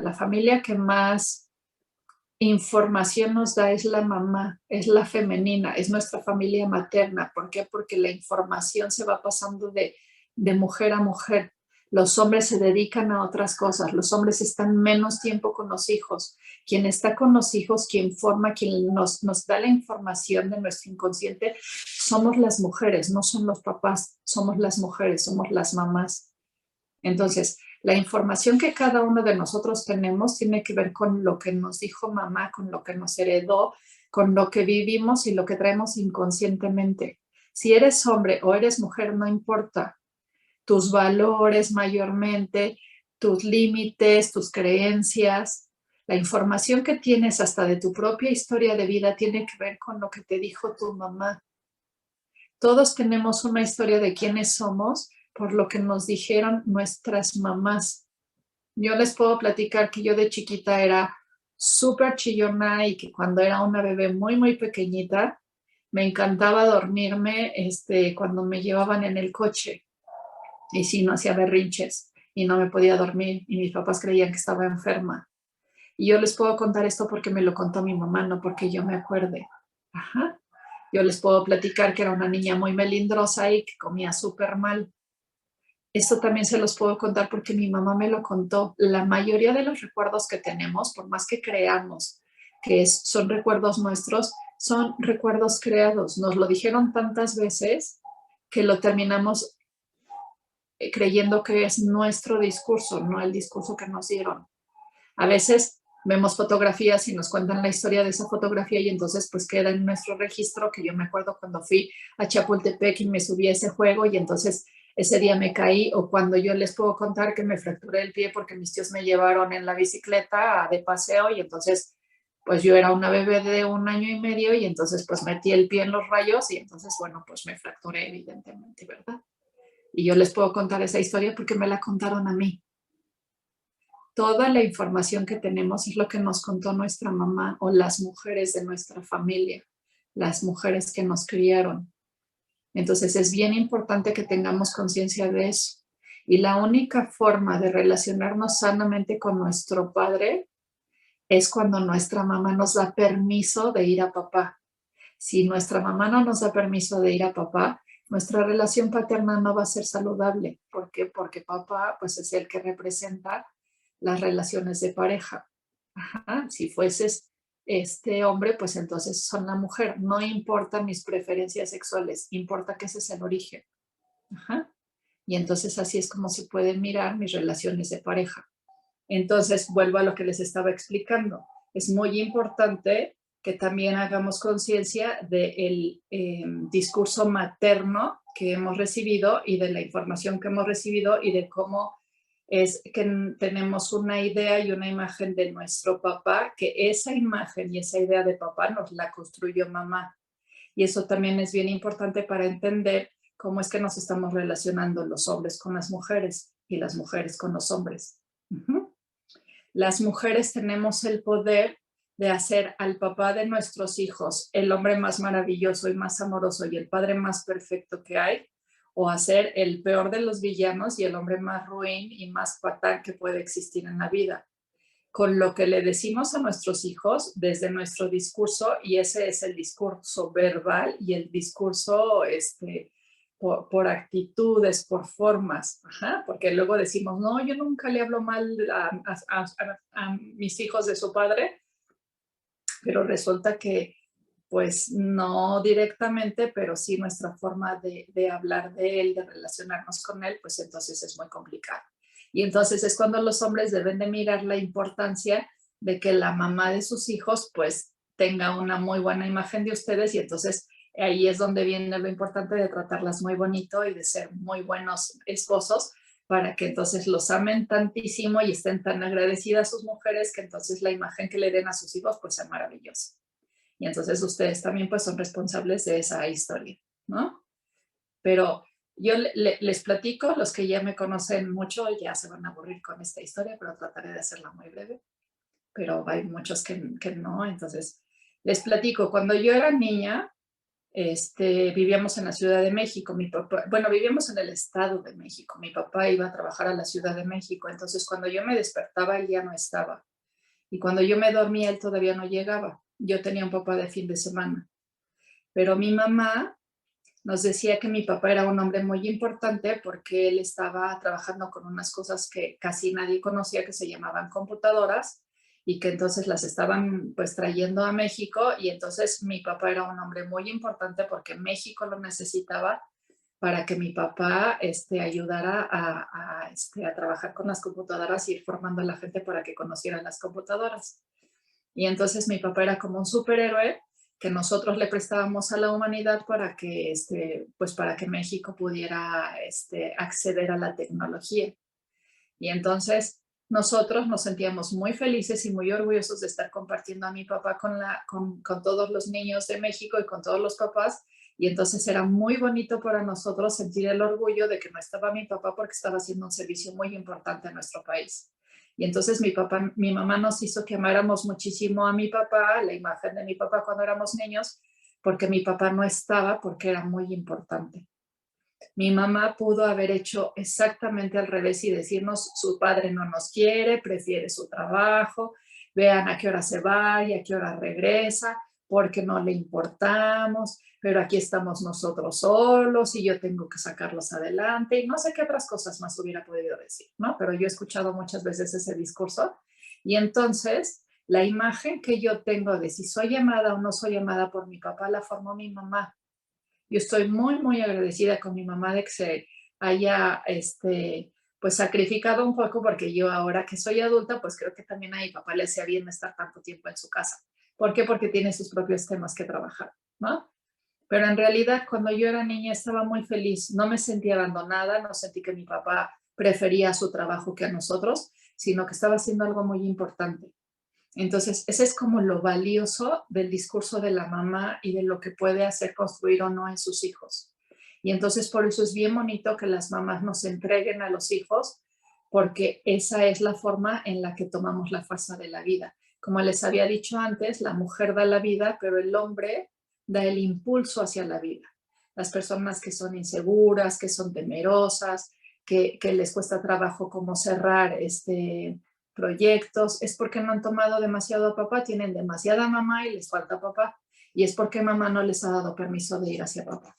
la familia que más información nos da es la mamá, es la femenina, es nuestra familia materna. ¿Por qué? Porque la información se va pasando de mujer a mujer. Los hombres se dedican a otras cosas, los hombres están menos tiempo con los hijos. Quien está con los hijos, quien forma, quien nos da la información de nuestro inconsciente, somos las mujeres, no son los papás, somos las mujeres, somos las mamás. Entonces, la información que cada uno de nosotros tenemos tiene que ver con lo que nos dijo mamá, con lo que nos heredó, con lo que vivimos y lo que traemos inconscientemente. Si eres hombre o eres mujer, no importa. Tus valores mayormente, tus límites, tus creencias, la información que tienes hasta de tu propia historia de vida tiene que ver con lo que te dijo tu mamá. Todos tenemos una historia de quiénes somos por lo que nos dijeron nuestras mamás. Yo les puedo platicar que yo de chiquita era súper chillona y que cuando era una bebé muy, muy pequeñita, me encantaba dormirme cuando me llevaban en el coche. Y si no hacía berrinches y no me podía dormir y mis papás creían que estaba enferma. Y yo les puedo contar esto porque me lo contó mi mamá, no porque yo me acuerde. Ajá. Yo les puedo platicar que era una niña muy melindrosa y que comía súper mal. Esto también se los puedo contar porque mi mamá me lo contó. La mayoría de los recuerdos que tenemos, por más que creamos que son recuerdos nuestros, son recuerdos creados. Nos lo dijeron tantas veces que lo terminamos creyendo que es nuestro discurso, no el discurso que nos dieron. A veces vemos fotografías y nos cuentan la historia de esa fotografía y entonces pues queda en nuestro registro, que yo me acuerdo cuando fui a Chapultepec y me subí a ese juego y entonces ese día me caí, o cuando yo les puedo contar que me fracturé el pie porque mis tíos me llevaron en la bicicleta de paseo y entonces pues yo era una bebé de 1 año y medio y entonces pues metí el pie en los rayos y entonces bueno pues me fracturé evidentemente, ¿verdad? Y yo les puedo contar esa historia porque me la contaron a mí. Toda la información que tenemos es lo que nos contó nuestra mamá o las mujeres de nuestra familia, las mujeres que nos criaron. Entonces es bien importante que tengamos conciencia de eso. Y la única forma de relacionarnos sanamente con nuestro padre es cuando nuestra mamá nos da permiso de ir a papá. Si nuestra mamá no nos da permiso de ir a papá, nuestra relación paterna no va a ser saludable. ¿Por qué? Porque papá pues es el que representa las relaciones de pareja. Ajá. Si fueses este hombre, pues entonces son la mujer. No importa mis preferencias sexuales, importa que ese es el origen. Ajá. Y entonces así es como se pueden mirar mis relaciones de pareja. Entonces, vuelvo a lo que les estaba explicando. Es muy importante que también hagamos conciencia del discurso materno que hemos recibido y de la información que hemos recibido y de cómo es que tenemos una idea y una imagen de nuestro papá, que esa imagen y esa idea de papá nos la construyó mamá. Y eso también es bien importante para entender cómo es que nos estamos relacionando los hombres con las mujeres y las mujeres con los hombres. Uh-huh. Las mujeres tenemos el poder de hacer al papá de nuestros hijos el hombre más maravilloso y más amoroso y el padre más perfecto que hay, o hacer el peor de los villanos y el hombre más ruin y más fatal que puede existir en la vida. Con lo que le decimos a nuestros hijos desde nuestro discurso, y ese es el discurso verbal y el discurso por actitudes, por formas, ajá, porque luego decimos, no, yo nunca le hablo mal a mis hijos de su padre, pero resulta que pues no directamente, pero sí nuestra forma de hablar de él, de relacionarnos con él, pues entonces es muy complicado. Y entonces es cuando los hombres deben de mirar la importancia de que la mamá de sus hijos pues tenga una muy buena imagen de ustedes y entonces ahí es donde viene lo importante de tratarlas muy bonito y de ser muy buenos esposos para que entonces los amen tantísimo y estén tan agradecidas sus mujeres que entonces la imagen que le den a sus hijos pues sea maravillosa. Y entonces ustedes también pues son responsables de esa historia, ¿no? Pero yo les platico, los que ya me conocen mucho ya se van a aburrir con esta historia, pero trataré de hacerla muy breve. Pero hay muchos que no, entonces les platico. Cuando yo era niña, Vivíamos en la Ciudad de México, mi papá, bueno, vivíamos en el Estado de México, mi papá iba a trabajar a la Ciudad de México, entonces cuando yo me despertaba él ya no estaba y cuando yo me dormía él todavía no llegaba. Yo tenía un papá de fin de semana, pero mi mamá nos decía que mi papá era un hombre muy importante porque él estaba trabajando con unas cosas que casi nadie conocía que se llamaban computadoras y que entonces las estaban pues trayendo a México y entonces mi papá era un hombre muy importante porque México lo necesitaba para que mi papá ayudara a trabajar con las computadoras y ir formando a la gente para que conocieran las computadoras. Y entonces mi papá era como un superhéroe que nosotros le prestábamos a la humanidad para que, pues para que México pudiera acceder a la tecnología. Y entonces nosotros nos sentíamos muy felices y muy orgullosos de estar compartiendo a mi papá con todos los niños de México y con todos los papás. Y entonces era muy bonito para nosotros sentir el orgullo de que no estaba mi papá porque estaba haciendo un servicio muy importante en nuestro país. Y entonces mi mamá nos hizo que amáramos muchísimo a mi papá, la imagen de mi papá cuando éramos niños, porque mi papá no estaba porque era muy importante. Mi mamá pudo haber hecho exactamente al revés y decirnos, su padre no nos quiere, prefiere su trabajo, vean a qué hora se va y a qué hora regresa, porque no le importamos, pero aquí estamos nosotros solos y yo tengo que sacarlos adelante y no sé qué otras cosas más hubiera podido decir, ¿no? Pero yo he escuchado muchas veces ese discurso y entonces la imagen que yo tengo de si soy amada o no soy amada por mi papá la formó mi mamá. Yo estoy muy, muy agradecida con mi mamá de que se haya, pues sacrificado un poco porque yo ahora que soy adulta, pues creo que también a mi papá le hacía bien estar tanto tiempo en su casa. ¿Por qué? Porque tiene sus propios temas que trabajar, ¿no? Pero en realidad cuando yo era niña estaba muy feliz, no me sentía abandonada, no sentí que mi papá prefería su trabajo que a nosotros, sino que estaba haciendo algo muy importante. Entonces, ese es como lo valioso del discurso de la mamá y de lo que puede hacer construir o no en sus hijos. Y entonces por eso es bien bonito que las mamás nos entreguen a los hijos, porque esa es la forma en la que tomamos la fuerza de la vida. Como les había dicho antes, la mujer da la vida, pero el hombre da el impulso hacia la vida. Las personas que son inseguras, que son temerosas, que les cuesta trabajo como cerrar proyectos, es porque no han tomado demasiado a papá, tienen demasiada mamá y les falta papá. Y es porque mamá no les ha dado permiso de ir hacia papá.